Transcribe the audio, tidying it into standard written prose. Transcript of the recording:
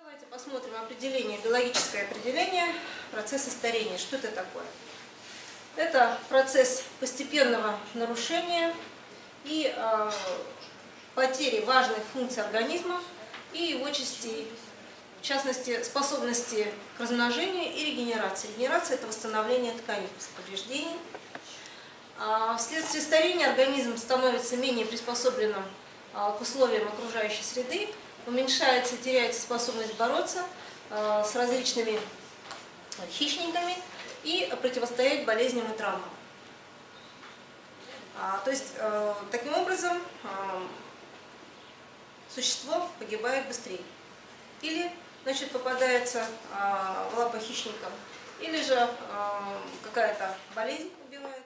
Давайте посмотрим определение, биологическое определение процесса старения. Что это такое? Это процесс постепенного нарушения и потери важных функций организма и его частей, в частности, способности к размножению и регенерации. Регенерация – это восстановление тканей после повреждений. Вследствие старения организм становится менее приспособленным к условиям окружающей среды, уменьшается и теряется способность бороться с различными хищниками и противостоять болезням и травмам. То есть, таким образом, существо погибает быстрее. Или, значит, попадается в лапы хищникам, или же какая-то болезнь убивает.